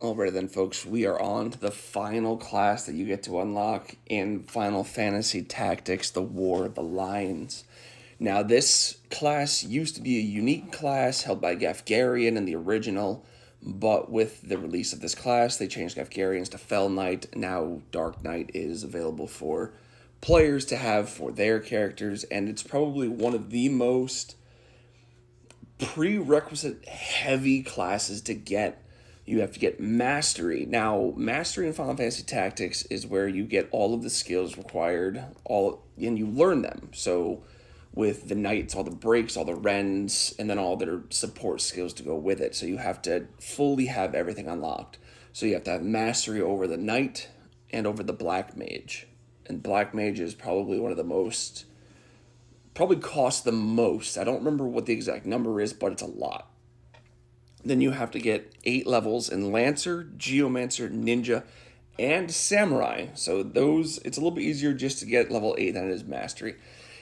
Alright then, folks, we are on to the final class that you get to unlock in Final Fantasy Tactics, the War of the Lions. Now, this class used to be a unique class held by Gafgarian in the original, but with the release of this class, they changed Gafgarians to Fell Knight. Now, Dark Knight is available for players to have for their characters, and it's probably one of the most prerequisite heavy classes to get. You have to get Mastery. Now, Mastery in Final Fantasy Tactics is where you get all of the skills required, and you learn them. So, with the Knights, all the breaks, all the rends, and then all their support skills to go with it. So you have to fully have everything unlocked. So you have to have Mastery over the Knight and over the Black Mage. And Black Mage is probably one of the most, probably costs the most. I don't remember what the exact number is, but it's a lot. Then you have to get 8 levels in Lancer, Geomancer, Ninja, and Samurai. So those, it's a little bit easier just to get level 8 than it is Mastery.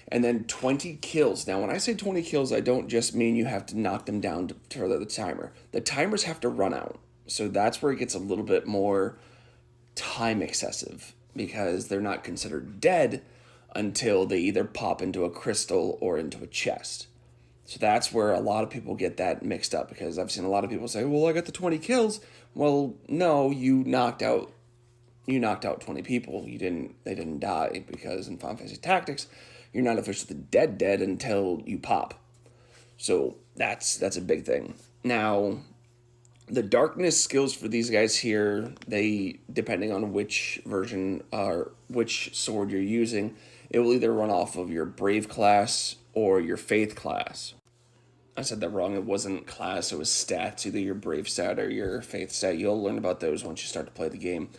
And then 20 kills. Now, when I say 20 kills, I don't just mean you have to knock them down to further the timer. The timers have to run out. So that's where it gets a little bit more time excessive, because they're not considered dead until they either pop into a crystal or into a chest. So that's where a lot of people get that mixed up, because I've seen a lot of people say, well, I got the 20 kills. Well, no, you knocked out 20 people. They didn't die, because in Final Fantasy Tactics, you're not officially dead until you pop. So that's a big thing. Now, the darkness skills for these guys here, they, depending on which version or which sword you're using, it will either run off of your Brave class or your Faith class. I said that wrong. It wasn't class, it was stats, either your Brave stat or your Faith stat. You'll learn about those once you start to play the game.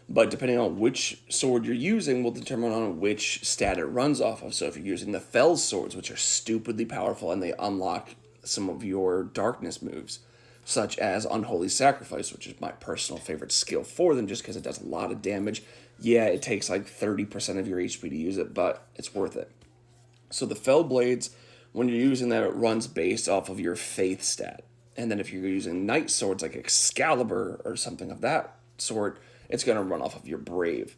But depending on which sword you're using will determine on which stat it runs off of. So if you're using the Fell swords, which are stupidly powerful and they unlock some of your darkness moves, such as Unholy Sacrifice, which is my personal favorite skill for them just because it does a lot of damage. Yeah, it takes like 30% of your HP to use it, but it's worth it. So the Fell Blades, when you're using that, it runs based off of your Faith stat. And then if you're using Knight swords like Excalibur or something of that sort, it's going to run off of your Brave.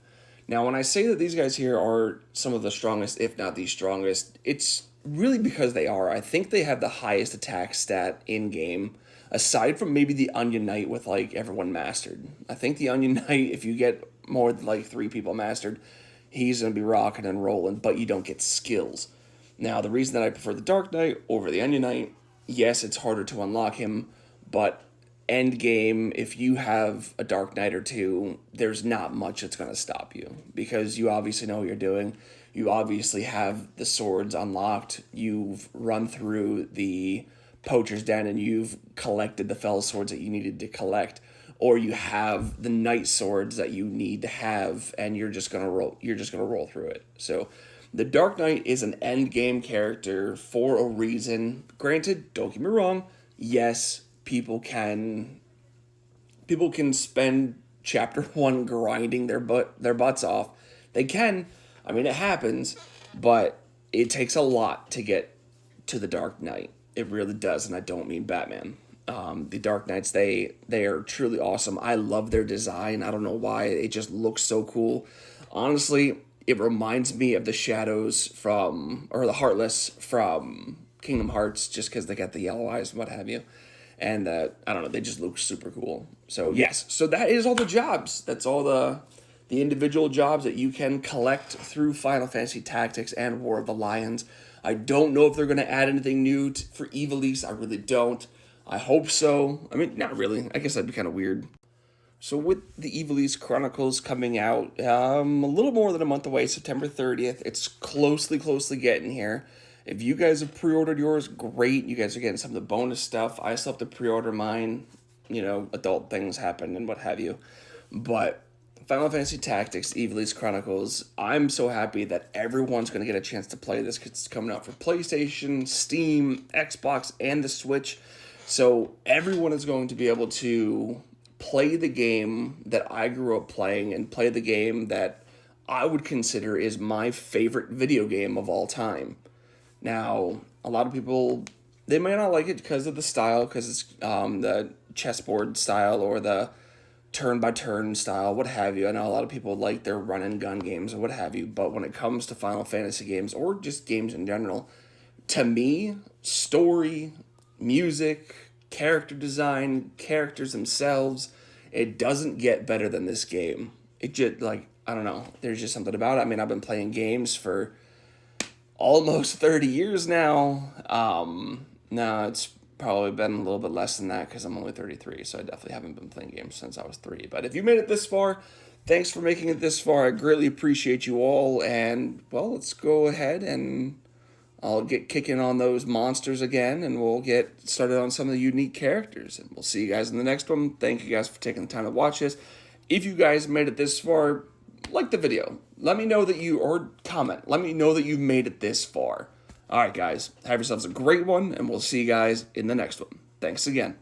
Now, when I say that these guys here are some of the strongest, if not the strongest, it's really because they are. I think they have the highest attack stat in-game, aside from maybe the Onion Knight with, like, everyone mastered. I think the Onion Knight, if you get more than, like, 3 people mastered, he's going to be rocking and rolling, but you don't get skills. Now, the reason that I prefer the Dark Knight over the Onion Knight, yes, it's harder to unlock him, but end game, if you have a Dark Knight or two, there's not much that's going to stop you, because you obviously know what you're doing. You obviously have the swords unlocked. You've run through the Poacher's Den and you've collected the Fell swords that you needed to collect, or you have the Knight swords that you need to have, and you're just gonna roll through it. So the Dark Knight is an end game character for a reason. Granted, don't get me wrong, yes, people can spend chapter 1 grinding their butts off. They can. I mean, it happens, but it takes a lot to get to the Dark Knight. It really does, and I don't mean Batman. The Dark Knights, they are truly awesome. I love their design. I don't know why. It just looks so cool. Honestly, it reminds me of the Shadows or the Heartless from Kingdom Hearts, just because they got the yellow eyes and what have you. And I don't know, they just look super cool. So yes, so that is all the jobs. That's all the individual jobs that you can collect through Final Fantasy Tactics and War of the Lions. I don't know if they're going to add anything new for Ivalice. I really don't. I hope so. I mean, not really. I guess that'd be kind of weird. So with the Ivalice Chronicles coming out a little more than a month away, September 30th, it's closely getting here. If you guys have pre-ordered yours, great. You guys are getting some of the bonus stuff. I still have to pre-order mine. You know, adult things happen and what have you. But Final Fantasy Tactics, Ivalice Chronicles, I'm so happy that everyone's going to get a chance to play this, because it's coming out for PlayStation, Steam, Xbox, and the Switch. So everyone is going to be able to play the game that I grew up playing and play the game that I would consider is my favorite video game of all time. Now, a lot of people, they might not like it because of the style, because it's the chessboard style or the turn by turn style, what have you. I know a lot of people like their run and gun games or what have you, but when it comes to Final Fantasy games or just games in general, to me, story, music, character design, characters themselves, it doesn't get better than this game. It just, like, I don't know. There's just something about it. I mean, I've been playing games for almost 30 years now. No, it's probably been a little bit less than that because I'm only 33, so I definitely haven't been playing games since I was 3. But if you made it this far, thanks for making it this far. I greatly appreciate you all. And, well, let's go ahead and I'll get kicking on those monsters again, and we'll get started on some of the unique characters. And we'll see you guys in the next one. Thank you guys for taking the time to watch this. If you guys made it this far, like the video. Let me know that you, or comment. Let me know that you've made it this far. All right, guys. Have yourselves a great one, and we'll see you guys in the next one. Thanks again.